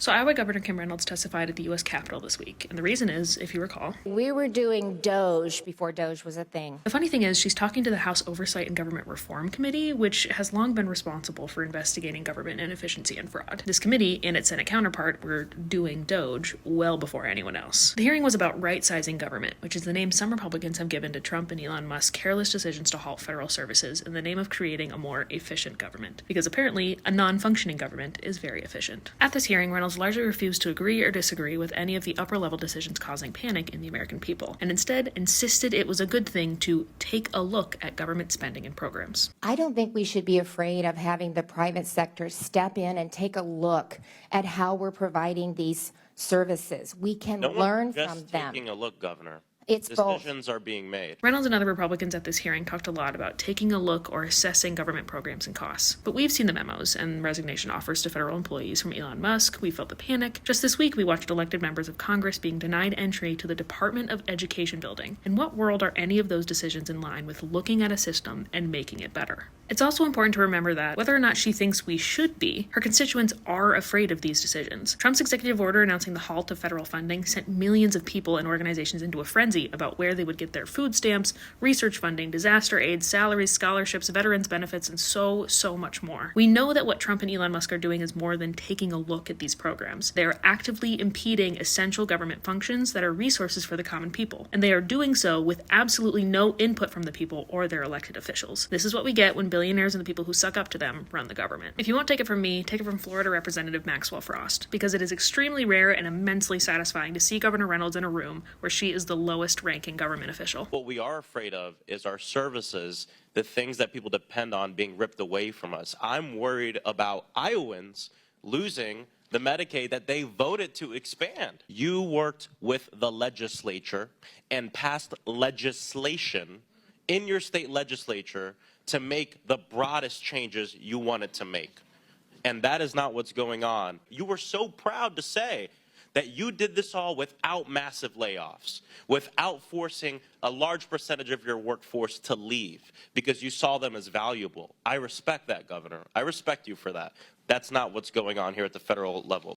So Iowa Governor Kim Reynolds testified at the U.S. Capitol this week, and the reason is, if you recall, we were doing DOGE before DOGE was a thing. The funny thing is, she's talking to the House Oversight and Government Reform Committee, which has long been responsible for investigating government inefficiency and fraud. This committee and its Senate counterpart were doing DOGE well before anyone else. The hearing was about right-sizing government, which is the name some Republicans have given to Trump and Elon Musk's careless decisions to halt federal services in the name of creating a more efficient government, because apparently a non-functioning government is very efficient. At this hearing, Reynolds largely refused to agree or disagree with any of the upper-level decisions causing panic in the American people, and instead insisted it was a good thing to take a look at government spending and programs. I don't think we should be afraid of having the private sector step in and take a look at how we're providing these services. We can learn from them. Taking a look, Governor. It's Decisions are being made. Reynolds and other Republicans at this hearing talked a lot about taking a look or assessing government programs and costs. But we've seen the memos and resignation offers to federal employees from Elon Musk. We felt the panic. Just this week, we watched elected members of Congress being denied entry to the Department of Education building. In what world are any of those decisions in line with looking at a system and making it better? It's also important to remember that, whether or not she thinks we should be, her constituents are afraid of these decisions. Trump's executive order announcing the halt of federal funding sent millions of people and organizations into a frenzy about where they would get their food stamps, research funding, disaster aid, salaries, scholarships, veterans benefits, and so much more. We know that what Trump and Elon Musk are doing is more than taking a look at these programs. They are actively impeding essential government functions that are resources for the common people, and they are doing so with absolutely no input from the people or their elected officials. This is what we get when billionaires and the people who suck up to them run the government. If you won't take it from me, take it from Florida Representative Maxwell Frost, because it is extremely rare and immensely satisfying to see Governor Reynolds in a room where she is the lowest ranking government official. What we are afraid of is our services, the things that people depend on, being ripped away from us. I'm worried about Iowans losing the Medicaid that they voted to expand. You worked with the legislature and passed legislation in your state legislature to make the broadest changes you wanted to make. And that is not what's going on. You were so proud to say that you did this all without massive layoffs, without forcing a large percentage of your workforce to leave because you saw them as valuable. I respect that, Governor. I respect you for that. That's not what's going on here at the federal level.